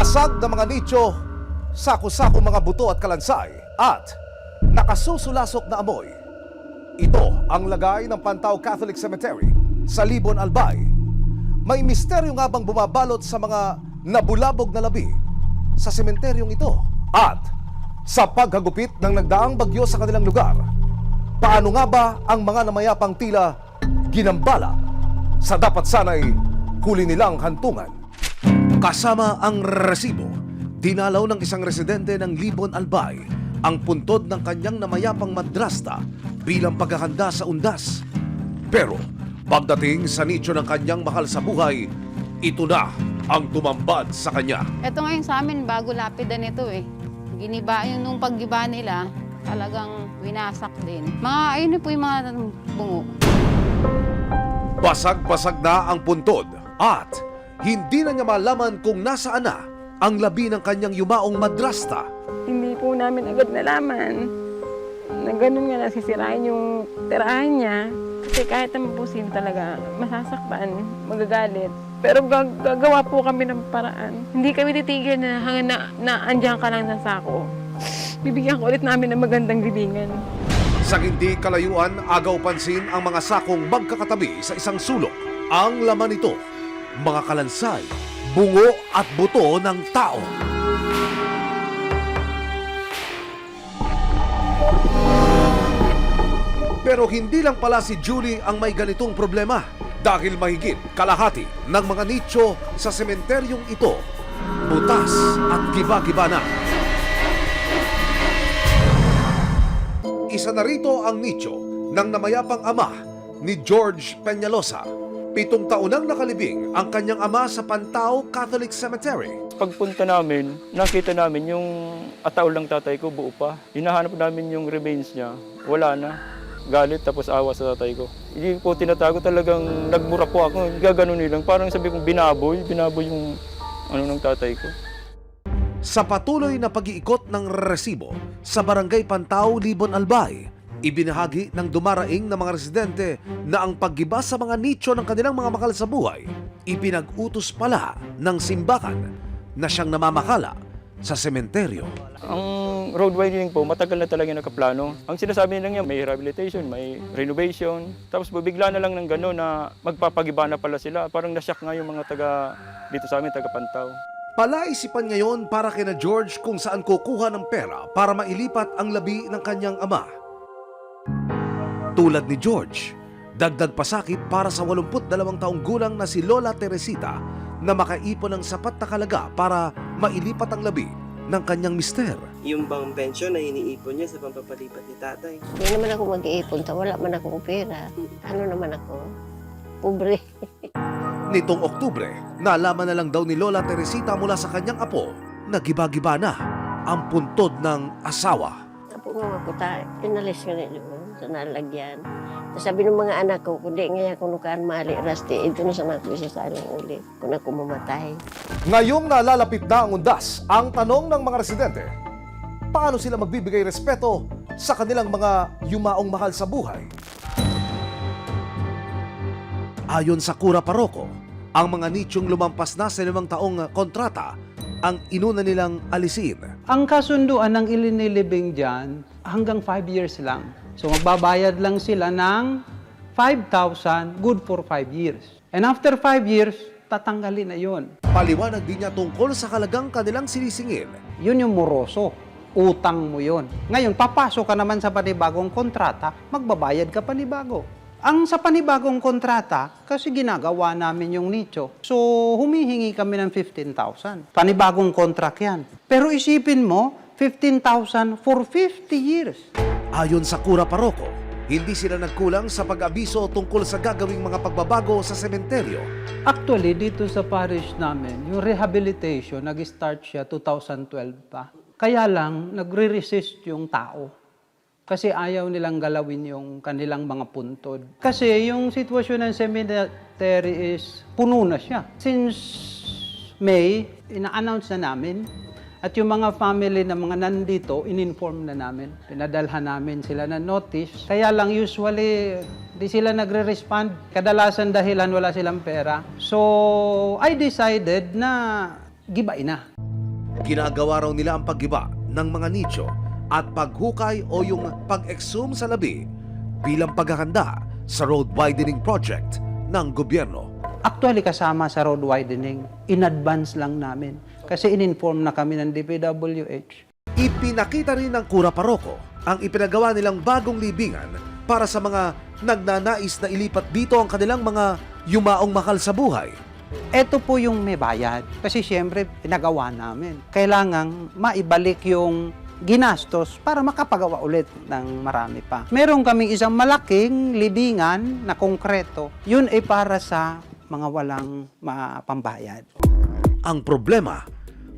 Basag na mga nicho, sako-sako mga buto at kalansay, at nakasusulasok na amoy. Ito ang lagay ng Pantao Catholic Cemetery sa Libon, Albay. May misteryo nga bang bumabalot sa mga nabulabog na labi sa sementeryong ito? At sa paghagupit ng nagdaang bagyo sa kanilang lugar, paano nga ba ang mga namayapang tila ginambala sa dapat sanay huli nilang hantungan? Kasama ang resibo, dinalaw ng isang residente ng Libon, Albay ang puntod ng kanyang namayapang madrasta bilang paghahanda sa undas. Pero pagdating sa nicho ng kanyang mahal sa buhay, ito na ang tumambad sa kanya. Ito ngayon sa amin, bago lapidan ito eh. Giniba yun nung paggiba nila, talagang winasak din. Ayun po yung mga bungo. Basag-basag na ang puntod at hindi na niya malaman kung nasaan na ang labi ng kanyang yumaong madrasta. Hindi po namin agad nalaman na ganun nga nasisirain yung tirahan niya. Kasi kahit naman po sino talaga, masasaktan, magagalit. Pero gagawa po kami ng paraan. Hindi kami titigil na hanggang na andyan ka lang sa sako. Bibigyan ko ulit namin ng magandang libingan. Sa hindi kalayuan, agaw pansin ang mga sakong magkakatabi sa isang sulok. Ang laman nito, mga kalansay, bungo at buto ng tao. Pero hindi lang pala si Julie ang may ganitong problema. Dahil mahigit kalahati ng mga nicho sa sementeryong ito, butas at giba-giba na. Isa na rito ang nicho ng namayapang ama ni George Peñalosa. 7 taon nang nakalibing ang kanyang ama sa Pantao Catholic Cemetery. Pagpunta namin, nakita namin yung ataol ng tatay ko buo pa. Hinahanap namin yung remains niya, wala na. Galit tapos awa sa tatay ko. Hindi po tinatago, talagang nagmura po ako. Gaganon nilang, parang sabi kong binaboy yung ng tatay ko. Sa patuloy na pag-iikot ng resibo sa Barangay Pantao, Libon, Albay, ibinahagi ng dumaraing na mga residente na ang paggiba sa mga nicho ng kanilang mga mahal sa buhay, ipinag-utos pala ng simbahan na siyang namamakala sa sementeryo. Ang road widening po, matagal na talaga nakaplano. Ang sinasabi nila niya, may rehabilitation, may renovation. Tapos bigla na lang ng gano'n na magpapagiba na pala sila. Parang nasyak nga yung mga taga dito sa amin, taga Pantao. Palaisipan ngayon para kina George kung saan kukuha ng pera para mailipat ang labi ng kanyang ama. Tulad ni George, dagdag pasakit para sa 82 taong gulang na si Lola Teresita na makaipon ng sapat na halaga para mailipat ang labi ng kanyang mister. Yung bang pensyon na iniipon niya sa pampapalipat ni tatay. Hindi naman ako mag-iipon, wala man akong pera. Ano naman ako? Pobre. Nitong Oktubre, nalaman na lang daw ni Lola Teresita mula sa kanyang apo na giba-giba na ang puntod ng asawa. Apo nga ako tayo, inalis ko na doon sa nalagyan. Sabi ng mga anak ko, kundi ngayon kung nukaan mali, rasti, ito na sa natin sa alang ulit kung ako mamatay. Ngayong nalalapit na ang undas, ang tanong ng mga residente, paano sila magbibigay respeto sa kanilang mga yumaong mahal sa buhay? Ayon sa Kura Paroko, ang mga nichong lumampas na sa 5 taong kontrata ang inuna nilang alisin. Ang kasunduan ng ilinilibing dyan, hanggang 5 years lang. So magbabayad lang sila ng 5,000, good for 5 years. And after 5 years, tatanggalin na yun. Paliwanag din niya tungkol sa halagang kanilang sinisingil. Yun yung moroso. Utang mo yun. Ngayon, papasok ka naman sa panibagong kontrata, magbabayad ka panibago. Ang sa panibagong kontrata, kasi ginagawa namin yung nicho. So, humihingi kami ng 15,000. Panibagong contract yan. Pero isipin mo, 15,000 for 50 years. Ayon sa Kura Paroko, hindi sila nagkulang sa pag-abiso tungkol sa gagawing mga pagbabago sa sementeryo. Actually, dito sa parish namin, yung rehabilitation, nag-start siya 2012 pa. Kaya lang, nagre-resist yung tao. Kasi ayaw nilang galawin yung kanilang mga puntod. Kasi yung sitwasyon ng cemetery is puno na siya. Since May, ina-announce na namin. At yung mga family na mga nandito, in-inform na namin. Pinadalhan namin sila ng notice. Kaya lang usually, di sila nagre-respond. Kadalasan dahilan wala silang pera. So, I decided na gibain na. Ginagawa raw nila ang paggiba ng mga nicho at paghukay o yung pag-exhume sa labi bilang paghahanda sa road widening project ng gobyerno. Actually, kasama sa road widening, in advance lang namin. Kasi in-inform na kami ng DPWH. Ipinakita rin ng Kura Paroko ang ipinagawa nilang bagong libingan para sa mga nagnanais na ilipat dito ang kanilang mga yumaong makal sa buhay. Ito po yung may bayad. Kasi siyempre, pinagawa namin. Kailangang maibalik yung ginastos para makapagawa ulit ng marami pa. Meron kaming isang malaking libingan na konkreto. Yun ay para sa mga walang pambayad. Ang problema,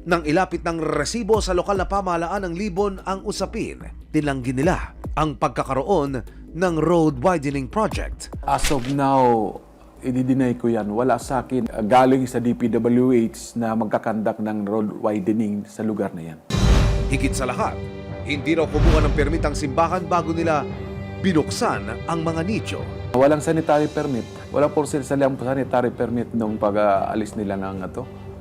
nang ilapit ng resibo sa lokal na pamahalaan ng Libon ang usapin, tinanggi nila ang pagkakaroon ng road widening project. As of now, i-deny ko yan. Wala sa akin galing sa DPWH na magkakandak ng road widening sa lugar na yan. Higit sa lahat, hindi raw kumuha ng permit ang simbahan bago nila binuksan ang mga nicho. Walang sanitary permit. Wala po silang sanitary permit nung pag-aalis nila ng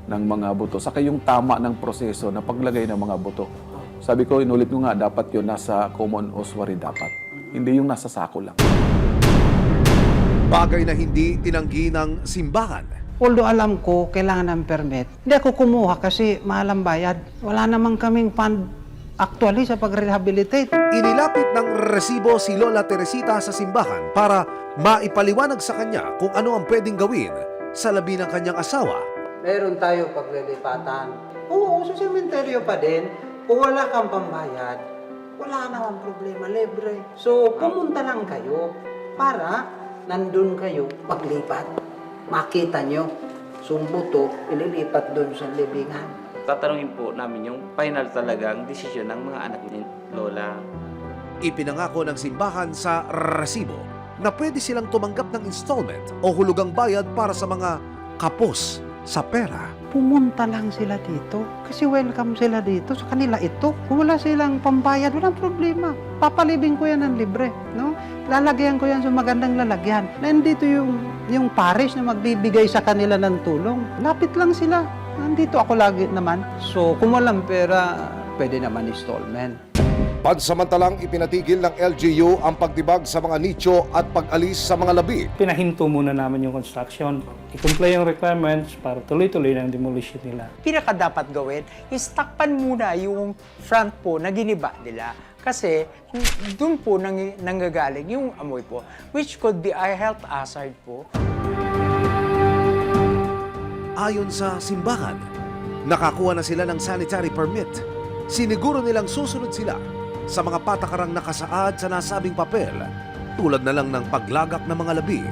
mga buto. Saka yung tama ng proseso na paglagay ng mga buto. Sabi ko, inulit ko nga, dapat yun nasa common ossuary dapat. Hindi yung nasa sako lang. Bagay na hindi tinanggi ng simbahan. Although alam ko, kailangan ng permit, hindi ako kumuha kasi mahal ang bayad. Wala namang kaming fund actually sa pag-rehabilitate. Inilapit ng resibo si Lola Teresita sa simbahan para maipaliwanag sa kanya kung ano ang pwedeng gawin sa labi ng kanyang asawa. Meron tayo paglilipatan. Oo, sa sementeryo pa din. Kung wala kang pambayad, wala namang problema, libre. So, pumunta lang kayo para nandun kayo paglipat. Makita nyo, sumbuto, ililipat doon sa libingan. Tatanungin po namin yung final talagang desisyon ng mga anak ni Lola. Ipinangako ng simbahan sa resibo na pwede silang tumanggap ng installment o hulugang bayad para sa mga kapos sa pera. Pumunta lang sila dito kasi welcome sila dito. Sa kanila ito. Kung wala silang pambayad, walang problema. Papalibing ko yan ng libre. No? Lalagyan ko yan sa magandang lalagyan. Nandito yung parish na magbibigay sa kanila ng tulong. Lapit lang sila. Nandito ako lagi naman. So kung walang pera, pwede naman installment. Pansamantalang ipinatigil ng LGU ang pagtibag sa mga nicho at pag-alis sa mga labi. Pinahinto muna namin yung construction. I-comply yung requirements para tuloy-tuloy ng demolition nila. Pinaka dapat gawin is takpan muna yung front po na giniba nila. Kasi doon po nanggagaling yung amoy po, which could be a health hazard po. Ayon sa simbahan, nakakuha na sila ng sanitary permit. Siniguro nilang susunod sila sa mga patakarang nakasaad sa nasabing papel, tulad na lang ng paglagak ng mga labi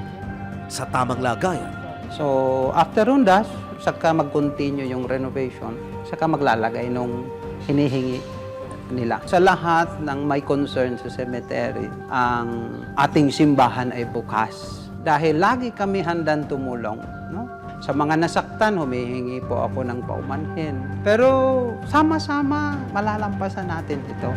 sa tamang lagayan. So after undas, saka mag-continue yung renovation, saka maglalagay nung hinihingi nila. Sa lahat ng may concern sa cemetery, ang ating simbahan ay bukas. Dahil lagi kami handang tumulong, no? Sa mga nasaktan, humihingi po ako ng paumanhin. Pero sama-sama, malalampasan natin ito.